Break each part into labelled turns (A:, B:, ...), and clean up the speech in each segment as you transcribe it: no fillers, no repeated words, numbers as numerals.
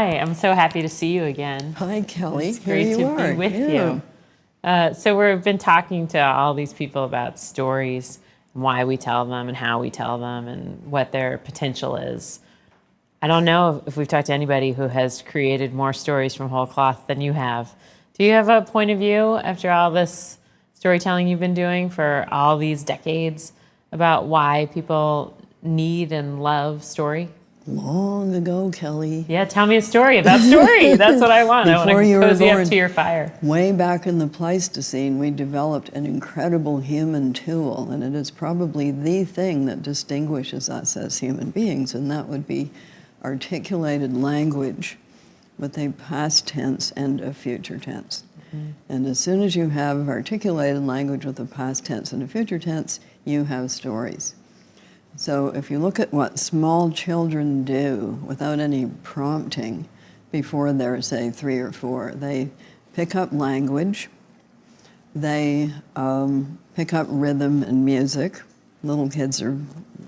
A: Hi, I'm so happy to see you again.
B: Hi, Kelly.
A: It's great to be with you. So we've been talking to all these people about stories, and why we tell them and how we tell them and what their potential is. I don't know if we've talked to anybody who has created more stories from whole cloth than you have. Do you have a point of view after all this storytelling you've been doing for all these decades about why people need and love story?
B: Long ago, Kelly.
A: Yeah, tell me a story about story. That's what I want. I want to cozy up to your fire.
B: Way back in the Pleistocene, we developed an incredible human tool, and it is probably the thing that distinguishes us as human beings, and that would be articulated language with a past tense and a future tense. Mm-hmm. And as soon as you have articulated language with a past tense and a future tense, you have stories. So if you look at what small children do without any prompting before they're, say, 3 or 4, they pick up language, they pick up rhythm and music. Little kids are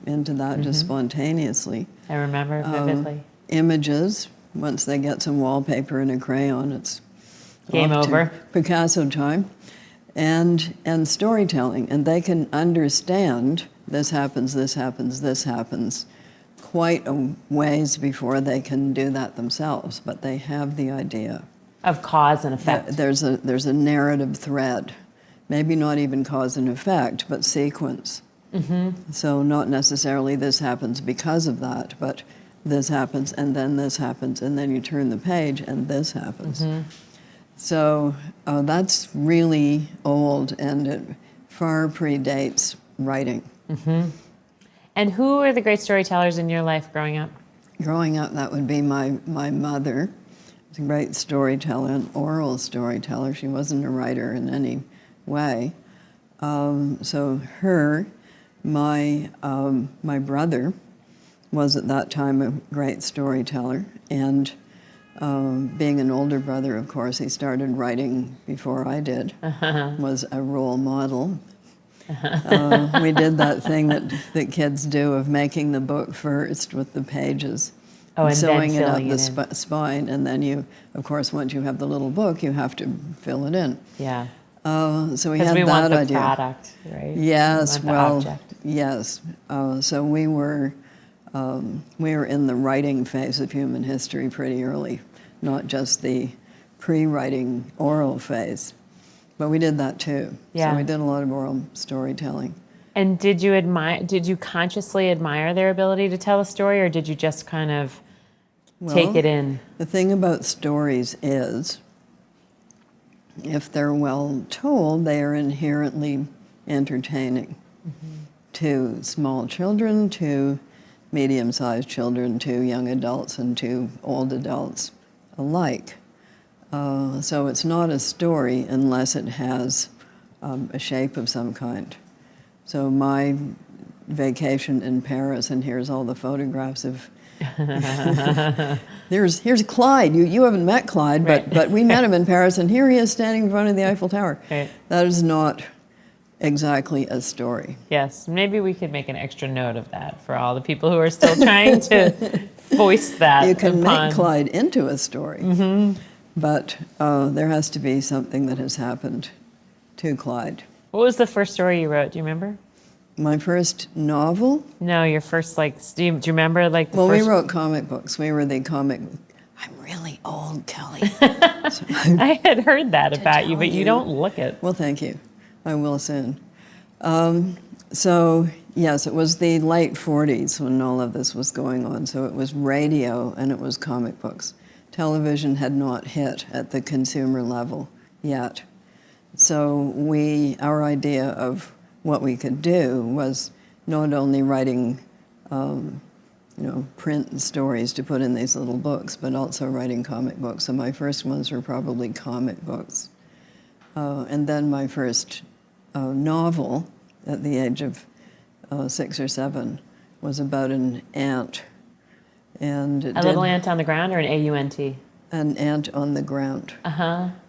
B: into that just spontaneously.
A: I remember vividly.
B: Images, once they get some wallpaper and a crayon, it's
A: game over.
B: Picasso time. And storytelling, and they can understand this happens, this happens, this happens, quite a ways before they can do that themselves, but they have the idea.
A: Of cause and effect.
B: There's a narrative thread, maybe not even cause and effect, but sequence. Mm-hmm. So not necessarily this happens because of that, but this happens, and then this happens, and then you turn the page, and this happens. Mm-hmm. So that's really old, and it far predates writing. Mm-hmm.
A: And who are the great storytellers in your life growing up?
B: Growing up, that would be my mother. She's a great storyteller, an oral storyteller. She wasn't a writer in any way. So her, my brother was at that time a great storyteller, and being an older brother, of course, he started writing before I did, was a role model. We did that thing that kids do of making the book first with the pages,
A: and
B: sewing
A: then
B: it up
A: filling
B: the spine, and then you, of course, once you have the little book, you have to fill it in.
A: Yeah.
B: So we had that idea.
A: Because we want the product, right?
B: Yes, well,
A: object.
B: Yes. So we were in the writing phase of human history pretty early, not just the pre-writing oral phase. But we did that too.
A: Yeah.
B: So we did a lot of oral storytelling.
A: And did you consciously admire their ability to tell a story, or did you just kind of take it in?
B: The thing about stories is, if they're well told, they are inherently entertaining to small children, to medium-sized children, to young adults, and to old adults alike. So it's not a story unless it has a shape of some kind. So my vacation in Paris, and here's all the photographs of here's Clyde. You haven't met Clyde, but we met him in Paris, and here he is standing in front of the Eiffel Tower.
A: Right.
B: That is not exactly a story.
A: Yes, maybe we could make an extra note of that for all the people who are still trying to voice that.
B: You can make Clyde into a story, but there has to be something that has happened to Clyde.
A: What was the first story you wrote? Do you remember?
B: My first novel?
A: No, your first, do you remember, the
B: Well,
A: first...
B: we wrote comic books. We were the comic... I'm really old, Kelly.
A: I had heard that about you, but you don't look it.
B: Well, thank you. I will soon. So, yes, it was the late 40s when all of this was going on. So it was radio and it was comic books. Television had not hit at the consumer level yet. So our idea of what we could do was not only writing, print stories to put in these little books, but also writing comic books. So my first ones were probably comic books. And then my first novel at the age of 6 or 7 was about an ant. And
A: a little ant on the ground, or an AUNT?
B: An ant on the ground.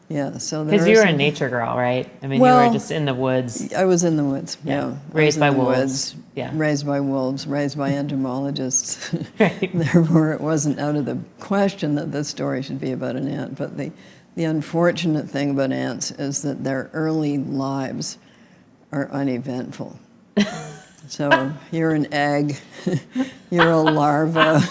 B: Yeah, so there
A: Because
B: are
A: you were a
B: some-
A: nature girl, right? I mean, you
B: Well,
A: were just in the woods.
B: I was in the woods,
A: Yeah.
B: yeah.
A: Raised
B: I was
A: by
B: in the
A: wolves.
B: woods,
A: Yeah.
B: Raised by wolves, raised by entomologists.
A: Right.
B: Therefore, it wasn't out of the question that this story should be about an ant. But the unfortunate thing about ants is that their early lives are uneventful. So you're an egg, you're a larva,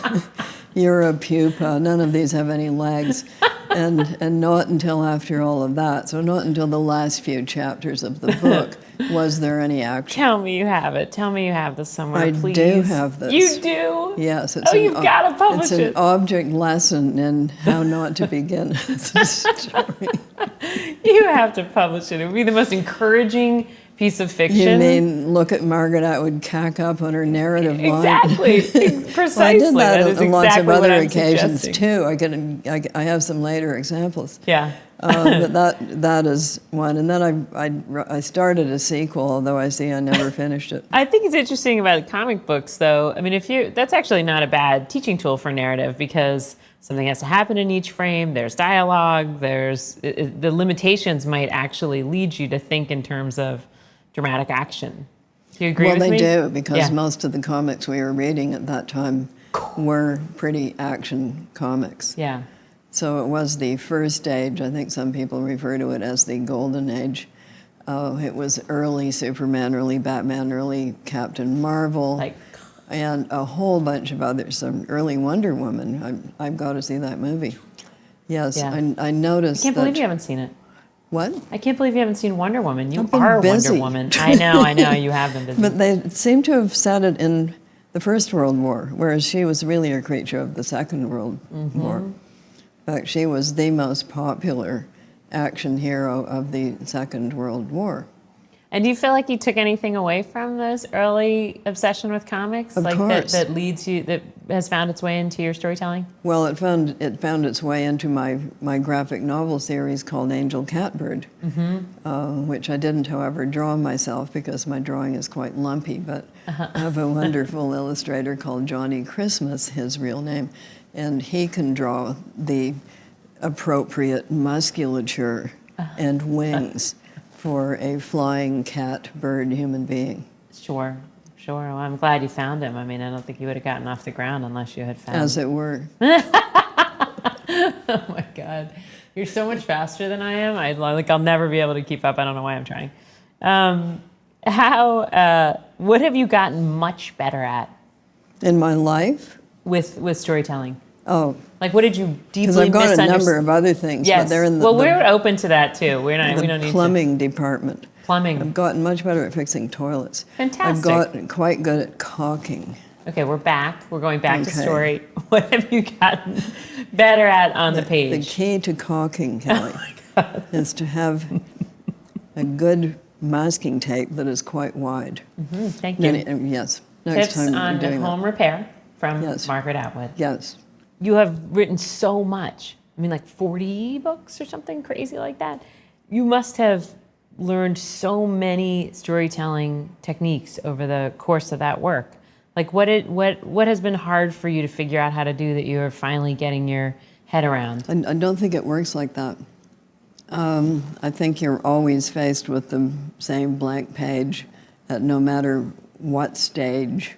B: you're a pupa. None of these have any legs. And not until after all of that, so not until the last few chapters of the book, was there any action.
A: Tell me you have it. Tell me you have this somewhere,
B: I
A: please.
B: do have this.
A: You do?
B: Yes.
A: You've got to publish
B: it.
A: it.
B: It's an object lesson in how not to begin a story.
A: You have to publish it. It would be the most encouraging piece of fiction.
B: You mean look at Margaret Atwood cack up on her narrative line?
A: Exactly. Precisely.
B: Well, I did that
A: is
B: on lots of
A: exactly what
B: other
A: I'm
B: occasions
A: suggesting.
B: too. I have some later examples.
A: Yeah.
B: But that is one. And then I started a sequel, although I see I never finished it.
A: I think it's interesting about comic books, though. I mean, that's actually not a bad teaching tool for narrative, because something has to happen in each frame. There's dialogue. The limitations might actually lead you to think in terms of dramatic action. Do you agree with me?
B: Well, they do, because
A: Yeah.
B: most of the comics we were reading at that time were pretty action comics.
A: Yeah.
B: So it was the first age. I think some people refer to it as the golden age. It was early Superman, early Batman, early Captain Marvel, and a whole bunch of others. Some early Wonder Woman. I've got to see that movie. Yes,
A: Yeah.
B: I noticed
A: I can't
B: that.
A: believe you haven't seen it.
B: What?
A: I can't believe you haven't seen Wonder Woman. You
B: I've been
A: are
B: busy.
A: Wonder Woman. I know, you have been busy.
B: But they seem to have set it in the First World War, whereas she was really a creature of the Second World War. In fact, she was the most popular action hero of the Second World War.
A: And do you feel like you took anything away from those early obsession with comics?
B: Of course.
A: That leads you, that has found its way into your storytelling?
B: Well, it found its way into my graphic novel series called Angel Catbird, which I didn't, however, draw myself because my drawing is quite lumpy, but I have a wonderful illustrator called Johnny Christmas, his real name, and he can draw the appropriate musculature and wings for a flying cat, bird, human being.
A: Sure. Well, I'm glad you found him. I mean, I don't think you would have gotten off the ground unless you had found
B: As it were.
A: Oh my God. You're so much faster than I am. I'll never be able to keep up. I don't know why I'm trying. What have you gotten much better at
B: In my life?
A: with storytelling?
B: Oh,
A: Like, what did you deeply
B: because I've got a
A: misunderstand?
B: number of other things,
A: Yes.
B: but they're in
A: Well, we're open to that too. We don't need to.
B: plumbing department.
A: Plumbing.
B: I've gotten much better at fixing toilets.
A: Fantastic.
B: I've gotten quite good at caulking.
A: Okay, we're back. We're going back to
B: Okay.
A: story. What have you gotten better at on the
B: The
A: page?
B: key to caulking, Kelly, is to have a good masking tape that is quite wide.
A: Thank you.
B: Yes. Next
A: Tips
B: time
A: on
B: you're doing
A: home repair from
B: Yes.
A: Margaret Atwood.
B: that. Yes.
A: You have written so much. I mean, like 40 books or something crazy like that. You must have learned so many storytelling techniques over the course of that work. Like, what has been hard for you to figure out how to do that you are finally getting your head around?
B: I don't think it works like that. I think you're always faced with the same blank page at no matter what stage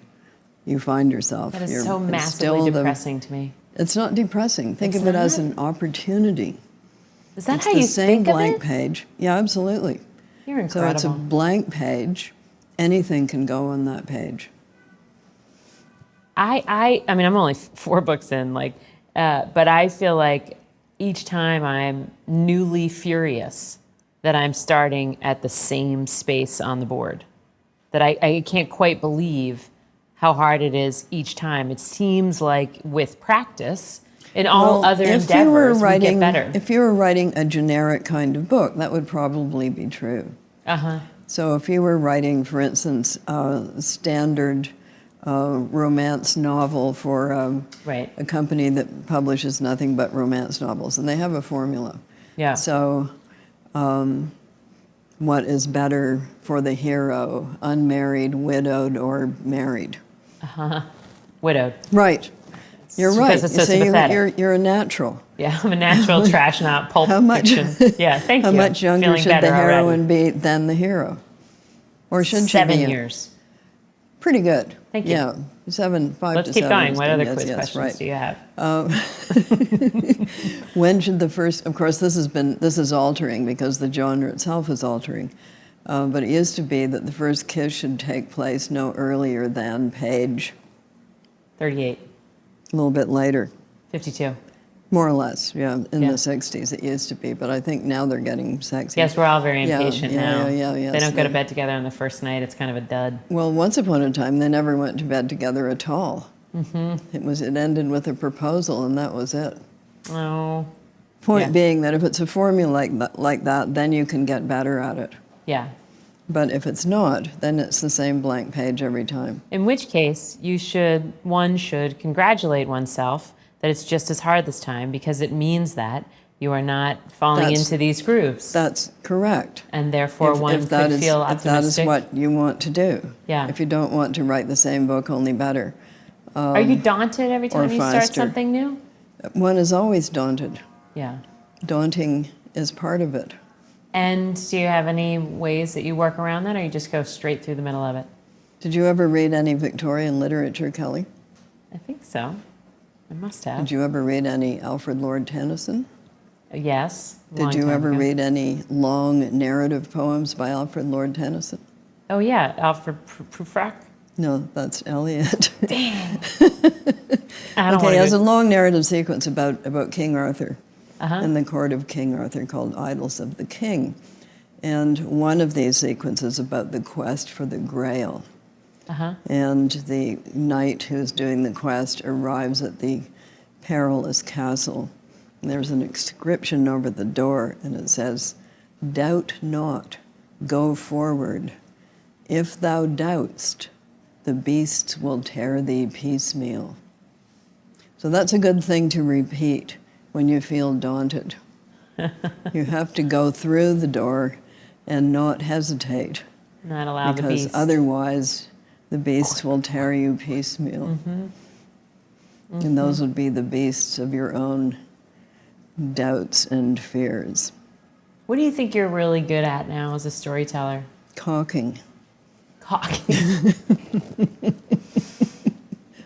B: you find yourself.
A: That is
B: You're-
A: so
B: it's
A: massively
B: still
A: depressing to me.
B: It's not depressing. Think
A: It's
B: of it as
A: not?
B: an opportunity.
A: Is that
B: It's
A: how
B: the
A: you
B: same
A: think of
B: blank
A: it?
B: page. Yeah, absolutely.
A: You're
B: So it's a
A: incredible.
B: blank page. Anything can go on that page.
A: I mean, I'm only 4 books in, but I feel like each time I'm newly furious that I'm starting at the same space on the board. That I can't quite believe how hard it is each time. It seems like with practice, in all other endeavors, we get better.
B: If you were writing a generic kind of book, that would probably be true. So if you were writing, for instance, a standard romance novel for a company that publishes nothing but romance novels, and they have a formula.
A: Yeah.
B: So what is better for the hero, unmarried, widowed, or married?
A: Widowed.
B: Right. You're right.
A: Because it's so
B: You see,
A: sympathetic.
B: you're a natural.
A: Yeah, I'm a natural trash, not pulp
B: How much?
A: fiction. Yeah, thank
B: How
A: you.
B: much younger
A: Feeling
B: should
A: better
B: the heroine
A: already.
B: be than the hero? Or should she
A: 7
B: be?
A: years.
B: Pretty good.
A: Thank you.
B: Yeah, 5
A: Let's
B: to
A: keep
B: 7.
A: going.
B: is
A: What
B: good.
A: other
B: Yes,
A: quiz
B: yes,
A: questions
B: right.
A: do you have?
B: When should the first? Of course, this is altering because the genre itself is altering. But it used to be that the first kiss should take place no earlier than page
A: 38,
B: a little bit later,
A: 52.
B: more or less. Yeah, in
A: Yeah.
B: the 60s it used to be, but I think now they're getting sexy.
A: Yes, we're all very
B: Yeah,
A: impatient
B: yeah,
A: now.
B: yeah, yeah,
A: They
B: yes,
A: don't go to
B: they-
A: bed together on the first night. It's kind of a dud.
B: Well, once upon a time, they never went to bed together at all. Mm-hmm. It ended with a proposal, and that was it.
A: Oh,
B: Point
A: Yeah.
B: being that if it's a formula like that, then you can get better at it.
A: yeah.
B: But if it's not, then it's the same blank page every time.
A: In which case, one should congratulate oneself that it's just as hard this time because it means that you are not falling
B: That's-
A: into these grooves.
B: That's correct.
A: And therefore, one
B: If that
A: could
B: is-
A: feel
B: if that is
A: optimistic.
B: what you want to do.
A: Yeah.
B: If you don't want to write the same book, only better.
A: Are you daunted every time you start
B: faster.
A: something new?
B: One is always daunted.
A: Yeah.
B: Daunting is part of it.
A: And do you have any ways that you work around that, or you just go straight through the middle of it?
B: Did you ever read any Victorian literature, Kelly?
A: I think so. I must have.
B: Did you ever read any Alfred Lord Tennyson?
A: Yes. a
B: Did
A: long
B: you
A: time
B: ever
A: ago.
B: read any long narrative poems by Alfred Lord Tennyson?
A: Oh, yeah. Alfred Prufrock.
B: No, that's Eliot.
A: I don't
B: Okay,
A: want
B: he has a
A: to.
B: long narrative sequence about King Arthur
A: Uh-huh.
B: and the court of King Arthur called Idylls of the King. And one of these sequences about the quest for the Grail.
A: Uh-huh.
B: And the knight who's doing the quest arrives at the perilous castle. And there's an inscription over the door, and it says, "Doubt not, go forward. If thou doubtst, the beasts will tear thee piecemeal." So that's a good thing to repeat when you feel daunted. You have to go through the door and not hesitate,
A: Not allow the
B: because
A: beast.
B: otherwise the beasts will tear you piecemeal. And those would be the beasts of your own doubts and fears.
A: What do you think you're really good at now as a storyteller?
B: Caulking.
A: Talking.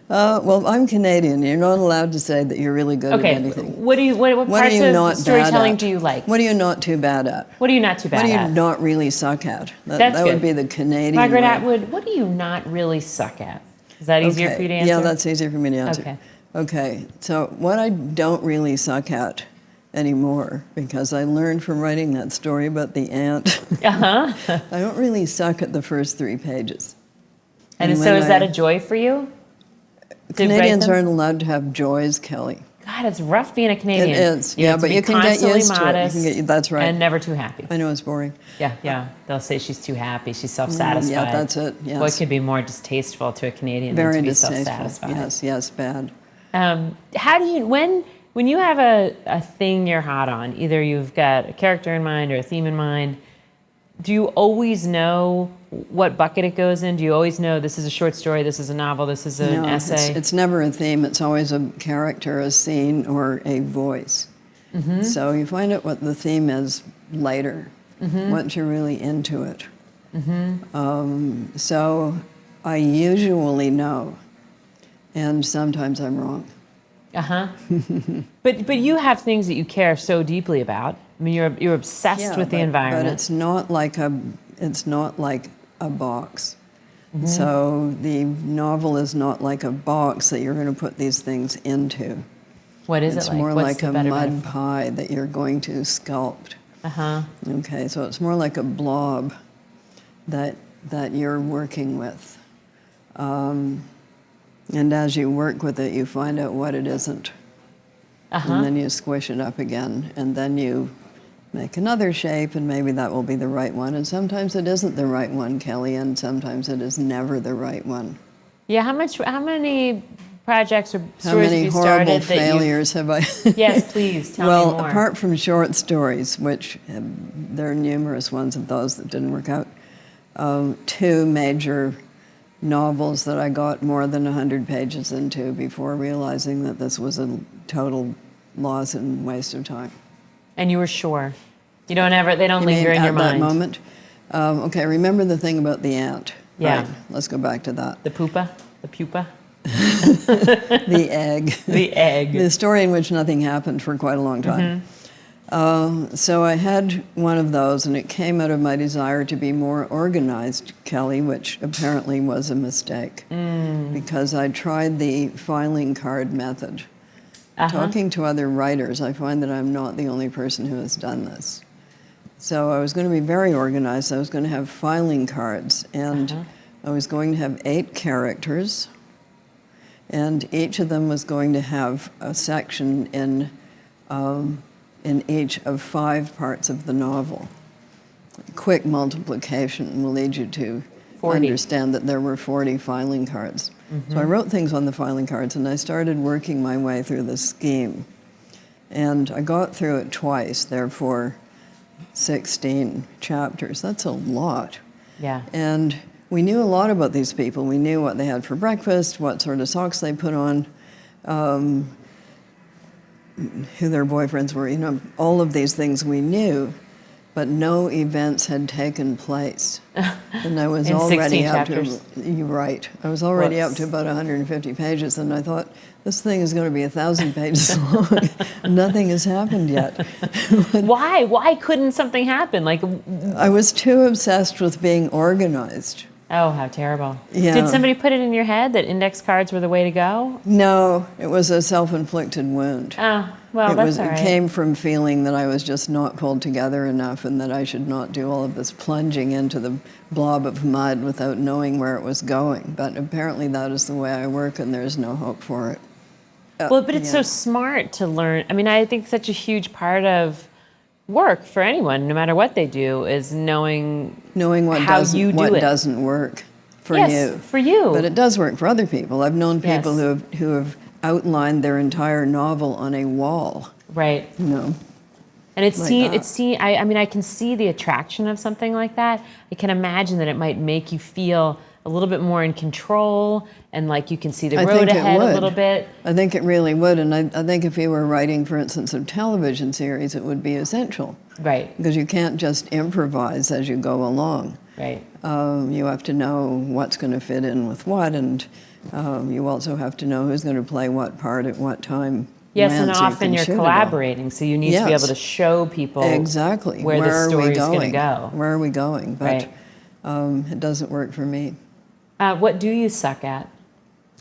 B: Well, I'm Canadian. You're not allowed to say that you're really good
A: Okay.
B: at anything.
A: What
B: What are
A: parts
B: you
A: of
B: not bad
A: storytelling
B: at?
A: do you like?
B: What are you not too bad at?
A: What are you not too bad
B: What do you
A: at?
B: not really suck at?
A: That's
B: that
A: good.
B: would be the Canadian
A: Margaret
B: way.
A: Atwood, what do you not really suck at? Is that easier for you to answer?
B: Yeah, that's easier for me to answer.
A: Okay.
B: Okay, so what I don't really suck at anymore, because I learned from writing that story about the ant,
A: Uh-huh.
B: I don't really suck at the first 3 pages.
A: And so
B: when
A: is that a joy for you? to write
B: Canadians
A: them?
B: aren't allowed to have joys, Kelly.
A: God, it's rough being a Canadian.
B: It is,
A: You
B: yeah,
A: have to
B: but
A: be
B: you can get
A: constantly
B: used to it. You
A: modest
B: can get, that's right.
A: And never too happy.
B: I know it's boring.
A: Yeah. They'll say she's too happy. She's self-satisfied.
B: Yeah, that's it, yes.
A: What could be more distasteful to a Canadian
B: Very
A: than to be
B: distasteful.
A: self-satisfied?
B: Yes, bad.
A: How do you when you have a thing you're hot on? Either you've got a character in mind or a theme in mind. Do you always know what bucket it goes in? Do you always know this is a short story, this is a novel, this is an
B: No,
A: essay?
B: it's never a theme. It's always a character, a scene, or a voice.
A: Mm-hmm.
B: So you find out what the theme is later,
A: Mm-hmm.
B: once you're really into it. So I usually know, and sometimes I'm wrong.
A: Uh-huh. But you have things that you care so deeply about. I mean, you're obsessed with the environment.
B: But it's not like a box.
A: Mm-hmm.
B: So the novel is not like a box that you're going to put these things into.
A: What is
B: It's
A: it like?
B: more
A: What's
B: like
A: the
B: a
A: better
B: mud
A: metaphor?
B: pie that you're going to sculpt.
A: Uh-huh.
B: Okay, so it's more like a blob that you're working with. And as you work with it, you find out what it isn't.
A: Uh-huh.
B: And then you squish it up again, and then you make another shape, and maybe that will be the right one. And sometimes it isn't the right one, Kelly, and sometimes it is never the right one.
A: Yeah, how many projects or
B: How
A: stories have
B: many
A: you
B: horrible
A: started that you've-
B: failures have I?
A: Yes, please, tell me
B: Well,
A: more.
B: apart from short stories, which there are numerous ones of those that didn't work out, 2 major novels that I got more than 100 pages into before realizing that this was a total loss and waste of time.
A: And you were sure? They don't linger in
B: at
A: your mind?
B: At that moment? Okay, remember the thing about the ant.
A: Yeah.
B: Right, let's go back to that.
A: The pupa? The pupa?
B: The egg.
A: The egg.
B: The story in which nothing happened for quite a long time. So I had one of those, and it came out of my desire to be more organized, Kelly, which apparently was a mistake, because I tried the filing card method. Talking to other writers, I find that I'm not the only person who has done this. So I was going to be very organized. I was going to have filing cards, and I was going to have 8 characters, and each of them was going to have a section in each of 5 parts of the novel. Quick multiplication will lead you to
A: 40.
B: Understand that there were 40 filing cards. So I wrote things on the filing cards, and I started working my way through the scheme. And I got through it twice, therefore 16 chapters. That's a lot.
A: Yeah.
B: And we knew a lot about these people. We knew what they had for breakfast, what sort of socks they put on, who their boyfriends were, all of these things we knew, but no events had taken place. And I was already up to, you're right, I was already up to about 150 pages, and I thought, this thing is going to be 1,000 pages long. Nothing has happened yet.
A: Why? Why couldn't something happen?
B: I was too obsessed with being organized.
A: Oh, how terrible.
B: Yeah.
A: Did somebody put it in your head that index cards were the way to go?
B: No, it was a self-inflicted wound.
A: Oh, well, that's all right.
B: It came from feeling that I was just not pulled together enough, and that I should not do all of this plunging into the blob of mud without knowing where it was going. But apparently that is the way I work, and there's no hope for it.
A: Well, but it's so smart to learn. I mean, I think such a huge part of work for anyone, no matter what they do, is knowing
B: what
A: how
B: doesn't,
A: you do
B: what
A: it.
B: doesn't work for
A: Yes,
B: you.
A: for you.
B: But it does work for other people. I've known people
A: Yes.
B: who have outlined their entire novel on a wall.
A: Right.
B: And
A: I can see the attraction of something like that. I can imagine that it might make you feel a little bit more in control, and like you can see the road ahead a little bit.
B: I think it really would, and I think if you were writing, for instance, a television series, it would be essential.
A: Right.
B: Because you can't just improvise as you go along.
A: Right.
B: You have to know what's going to fit in with what, and you also have to know who's going to play what part at what time.
A: Yes, and often you're collaborating, so you need to be able to show people
B: exactly
A: where the story's going to go.
B: Where are we going? But it doesn't work for me.
A: What do you suck at?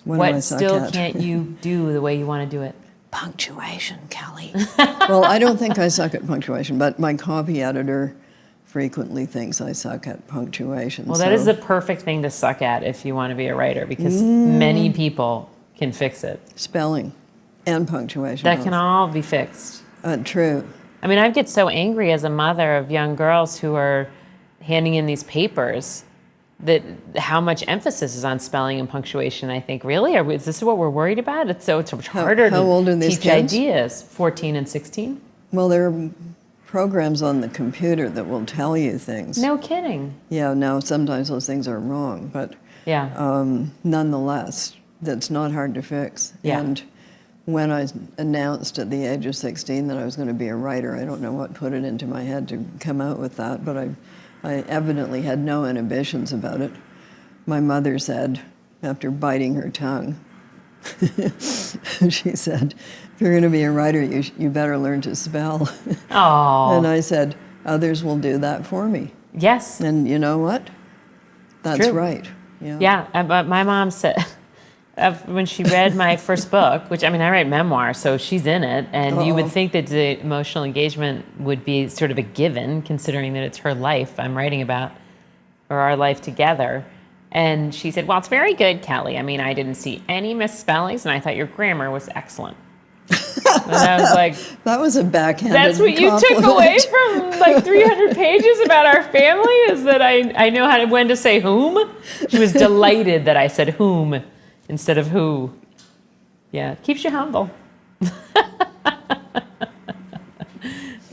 A: What still can't you do the way you want to do it?
B: Punctuation, Kelly. Well, I don't think I suck at punctuation, but my copy editor frequently thinks I suck at punctuation.
A: Well, that is the perfect thing to suck at if you want to be a writer, because many people can fix it.
B: Spelling and punctuation.
A: That can all be fixed.
B: True.
A: I mean, I get so angry as a mother of young girls who are handing in these papers that how much emphasis is on spelling and punctuation. I think, really? Is this what we're worried about? It's so much harder
B: how old are
A: to
B: these
A: teach
B: kids?
A: ideas. 14 and 16.
B: Well, there are programs on the computer that will tell you things.
A: No kidding.
B: Yeah, no, sometimes those things are wrong, but nonetheless, that's not hard to fix.
A: Yeah.
B: And when I announced at the age of 16 that I was going to be a writer, I don't know what put it into my head to come out with that, but I evidently had no inhibitions about it. My mother said, after biting her tongue, she said, if you're going to be a writer, you better learn to spell.
A: Oh.
B: And I said, others will do that for me.
A: Yes.
B: And you know what? That's
A: True.
B: right.
A: Yeah, but my mom said, when she read my first book, which, I mean, I write memoir, so she's in it, and you would think that the emotional engagement would be sort of a given, considering that it's her life I'm writing about, or our life together. And she said, well, it's very good, Kelly. I mean, I didn't see any misspellings, and I thought your grammar was excellent. And I was like,
B: that was a backhanded
A: that's what you took away from like 300 pages about our family, is that I know when to say whom? She was delighted that I said whom instead of who. Yeah, it keeps you humble.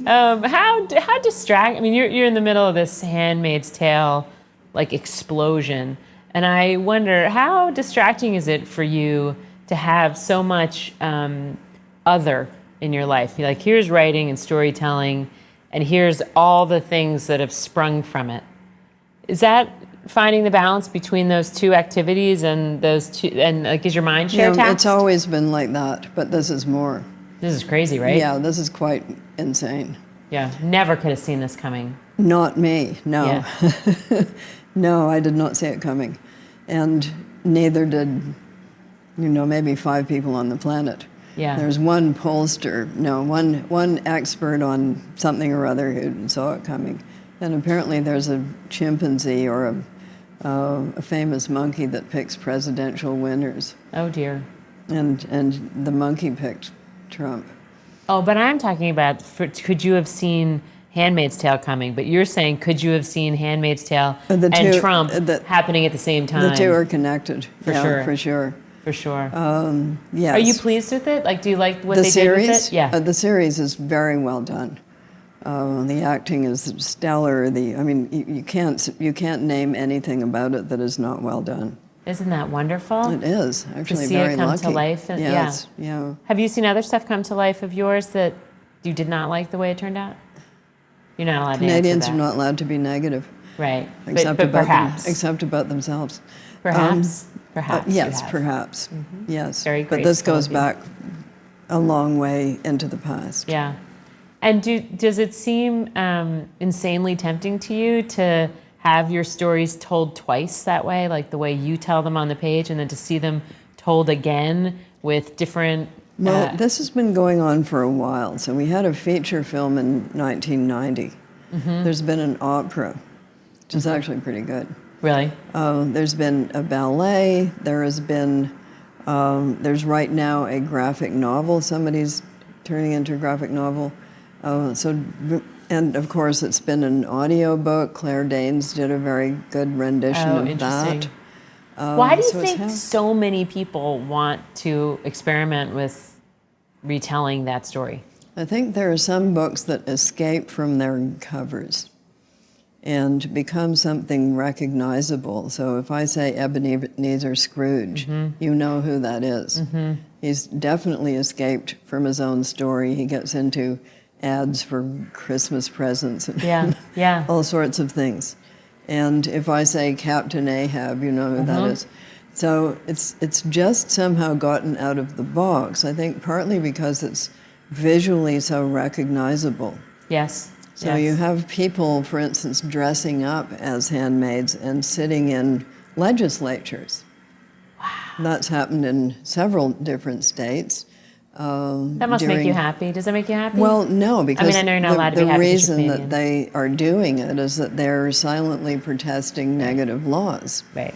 A: How distracting? I mean, you're in the middle of this Handmaid's Tale like explosion. And I wonder, how distracting is it for you to have so much other in your life? Like, here's writing and storytelling, and here's all the things that have sprung from it. Is that finding the balance between those two activities and those two, and like, is your mind share taxed?
B: It's always been like that, but this is more.
A: This is crazy, right?
B: Yeah, this is quite insane.
A: Yeah, never could have seen this coming.
B: Not me, no.
A: Yeah.
B: No, I did not see it coming. And neither did, maybe 5 people on the planet.
A: Yeah.
B: There's one pollster, one expert on something or other who saw it coming. And apparently there's a chimpanzee or a famous monkey that picks presidential winners.
A: Oh, dear.
B: And the monkey picked Trump.
A: Oh, but I'm talking about, could you have seen Handmaid's Tale coming? But you're saying, could you have seen Handmaid's Tale and Trump happening at the same time?
B: The two are connected.
A: For sure.
B: For sure.
A: For sure.
B: Yes.
A: Are you pleased with it? Like, do you like what they did with it? Yeah.
B: The series is very well done. The acting is stellar. You can't name anything about it that is not well done.
A: Isn't that wonderful?
B: It is actually
A: to see
B: very
A: it come
B: lucky.
A: to life. And,
B: yeah.
A: Have you seen other stuff come to life of yours that you did not like the way it turned out? You're not allowed
B: Canadians
A: to answer that.
B: are not allowed to be negative.
A: Right.
B: Except
A: but perhaps.
B: Except about themselves.
A: Perhaps. Perhaps.
B: Yes, perhaps. Mm-hmm. Yes.
A: Very
B: but this
A: graceful
B: goes
A: of you.
B: back a long way into the past.
A: Yeah. And does it seem insanely tempting to you to have your stories told twice that way, like the way you tell them on the page, and then to see them told again with different...
B: Well, this has been going on for a while. So we had a feature film in 1990. Mm-hmm. There's been an opera, which is actually pretty good.
A: Really?
B: There's been a ballet. There has been... there's right now a graphic novel. Somebody's turning into a graphic novel. And of course, it's been an audiobook. Claire Danes did a very good rendition of that.
A: Why do you think so many people want to experiment with retelling that story?
B: I think there are some books that escape from their covers and become something recognizable. So if I say Ebenezer Scrooge, you know who that is. Mm-hmm. He's definitely escaped from his own story. He gets into ads for Christmas presents and all sorts of things. And if I say Captain Ahab, you know who that is. So it's just somehow gotten out of the box, I think partly because it's visually so recognizable.
A: Yes.
B: So you have people, for instance, dressing up as handmaids and sitting in legislatures. Wow. That's happened in several different states.
A: That must make you happy. Does that make you happy?
B: Well, no, because
A: I know you're not allowed to be happy.
B: The reason that they are doing it is that they're silently protesting negative laws.
A: Right.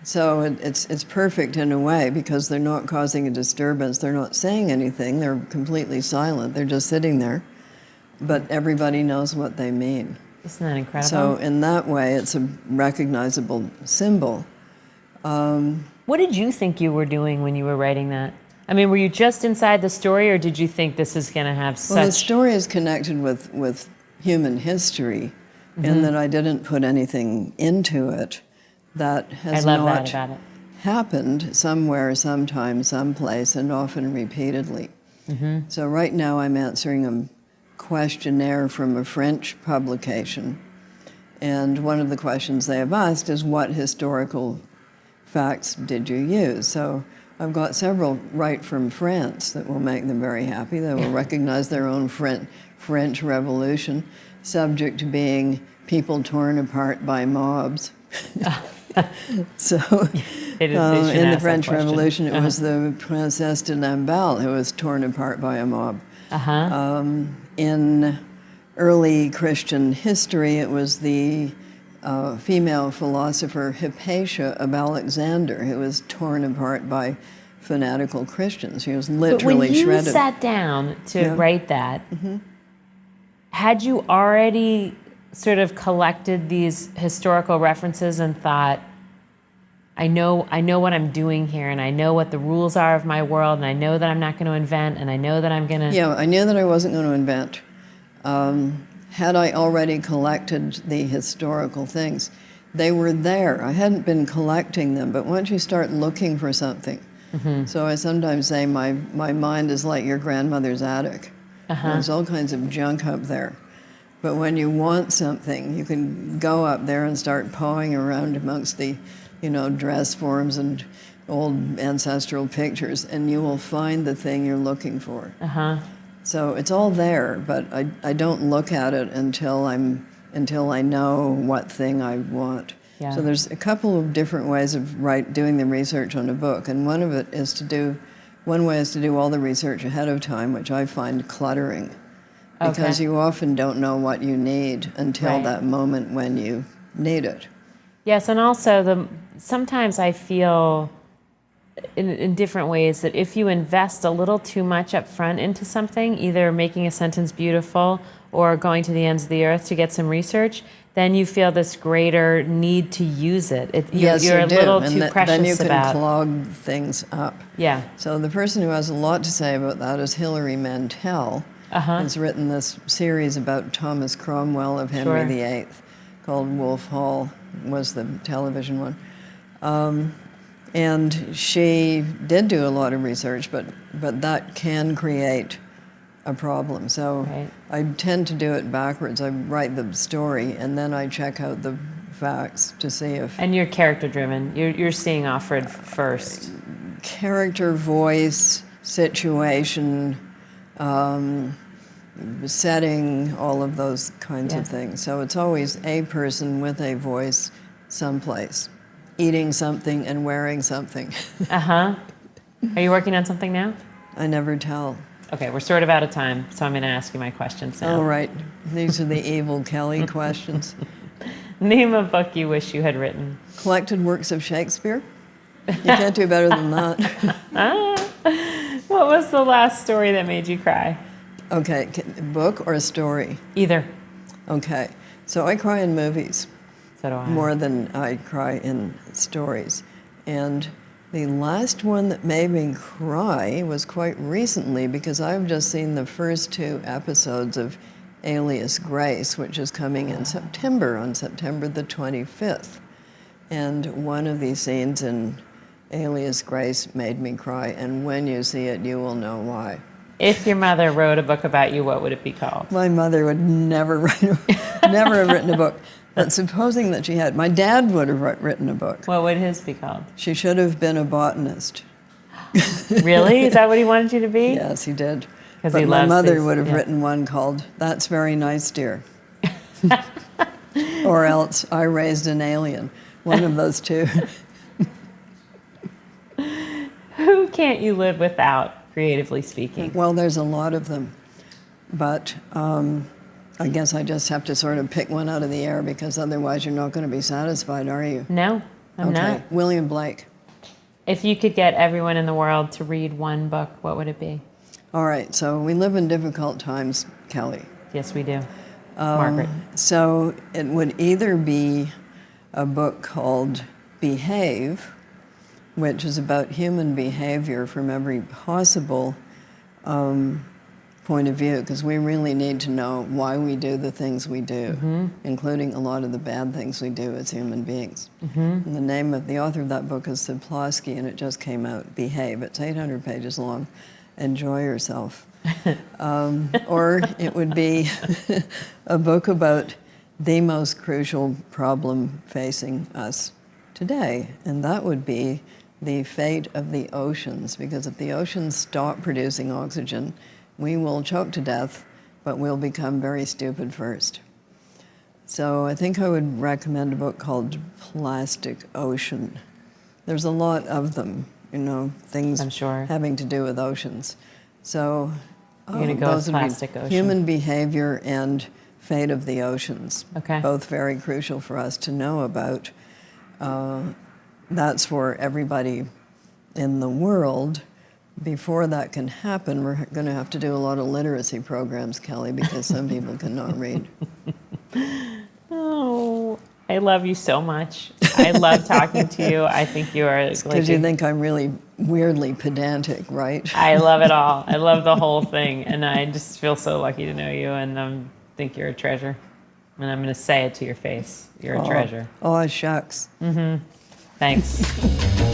B: So it's perfect in a way because they're not causing a disturbance. They're not saying anything. They're completely silent. They're just sitting there. But everybody knows what they mean.
A: Isn't that incredible?
B: So in that way, it's a recognizable symbol.
A: What did you think you were doing when you were writing that? I mean, were you just inside the story, or did you think this is going to have such...
B: Well, the story is connected with human history, in that I didn't put anything into it that has not happened somewhere, sometime, someplace, and often repeatedly. Mm-hmm. So right now I'm answering a questionnaire from a French publication, and one of the questions they have asked is, what historical facts did you use? So I've got several right from France that will make them very happy. They will recognize their own French Revolution, subject to being people torn apart by mobs. So in the French Revolution, it was the Princesse de Lamballe who was torn apart by a mob. In early Christian history, it was the female philosopher Hypatia of Alexander who was torn apart by fanatical Christians. She was literally shredded.
A: But when you sat down to write that, had you already sort of collected these historical references and thought, I know what I'm doing here, and I know what the rules are of my world, and I know that I'm not going to invent, and I know that I'm going to...
B: Yeah, I knew that I wasn't going to invent. Had I already collected the historical things, they were there. I hadn't been collecting them, but once you start looking for something, so I sometimes say my mind is like your grandmother's attic. There's all kinds of junk up there. But when you want something, you can go up there and start pawing around amongst the, dress forms and old ancestral pictures, and you will find the thing you're looking for. So it's all there, but I don't look at it until I know what thing I want.
A: Yeah.
B: So there's a couple of different ways of doing the research on a book, and one way is to do all the research ahead of time, which I find cluttering, because you often don't know what you need until that moment when you need it.
A: Yes, and also sometimes I feel in different ways that if you invest a little too much up front into something, either making a sentence beautiful or going to the ends of the earth to get some research, then you feel this greater need to use it.
B: Yes,
A: you're
B: you
A: a
B: do.
A: little
B: And
A: too precious
B: then you can
A: about.
B: clog things up.
A: Yeah.
B: So the person who has a lot to say about that is Hilary Mantel. Has written this series about Thomas Cromwell of Henry VIII called Wolf Hall, was the television one. And she did do a lot of research, but that can create a problem. So I tend to do it backwards. I write the story, and then I check out the facts to see if...
A: And you're character-driven. You're seeing Offred first.
B: Character, voice, situation, setting, all of those kinds of things. So it's always a person with a voice someplace, eating something and wearing something.
A: Are you working on something now?
B: I never tell.
A: Okay, we're sort of out of time, so I'm going to ask you my questions now.
B: All right. These are the evil Kelly questions.
A: Name a book you wish you had written.
B: Collected works of Shakespeare. You can't do better than that.
A: What was the last story that made you cry?
B: Okay, book or a story?
A: Either.
B: Okay, so I cry in movies.
A: So do I.
B: More than I cry in stories. And the last one that made me cry was quite recently, because I've just seen the first 2 episodes of Alias Grace, which is coming in September, on September the 25th. And one of these scenes in Alias Grace made me cry, and when you see it, you will know why.
A: If your mother wrote a book about you, what would it be called?
B: My mother would never never have written a book. But supposing that she had, my dad would have written a book.
A: What would his be called?
B: She should have been a botanist.
A: Really? Is that what he wanted you to be?
B: Yes, he did.
A: Because
B: But
A: he
B: my
A: loves
B: mother
A: these-
B: would have written one called "That's Very Nice, Dear," or else "I Raised an Alien." One of those two.
A: Who can't you live without, creatively speaking?
B: Well, there's a lot of them, but I guess I just have to sort of pick one out of the air, because otherwise you're not going to be satisfied, are you?
A: No, I'm not.
B: William Blake.
A: If you could get everyone in the world to read one book, what would it be?
B: All right, so we live in difficult times, Kelly.
A: Yes, we do. Margaret.
B: So it would either be a book called Behave, which is about human behavior from every possible point of view, because we really need to know why we do the things we do, including a lot of the bad things we do as human beings. And the name of the author of that book is Sidplowski, and it just came out, Behave. It's 800 pages long. Enjoy yourself. Or it would be a book about the most crucial problem facing us today, and that would be the fate of the oceans, because if the oceans stop producing oxygen, we will choke to death, but we'll become very stupid first. So I think I would recommend a book called Plastic Ocean. There's a lot of them, things
A: I'm sure.
B: having to do with oceans. So
A: You're going to go with
B: those would be
A: Plastic Ocean.
B: human behavior and fate of the oceans.
A: Okay.
B: Both very crucial for us to know about. That's for everybody in the world. Before that can happen, we're going to have to do a lot of literacy programs, Kelly, because some people cannot read.
A: Oh, I love you so much. I love talking to you. I think you are
B: Because you think I'm really weirdly pedantic, right?
A: I love it all. I love the whole thing, and I just feel so lucky to know you, and think you're a treasure. And I'm going to say it to your face. You're a treasure.
B: Oh, shucks.
A: Thanks.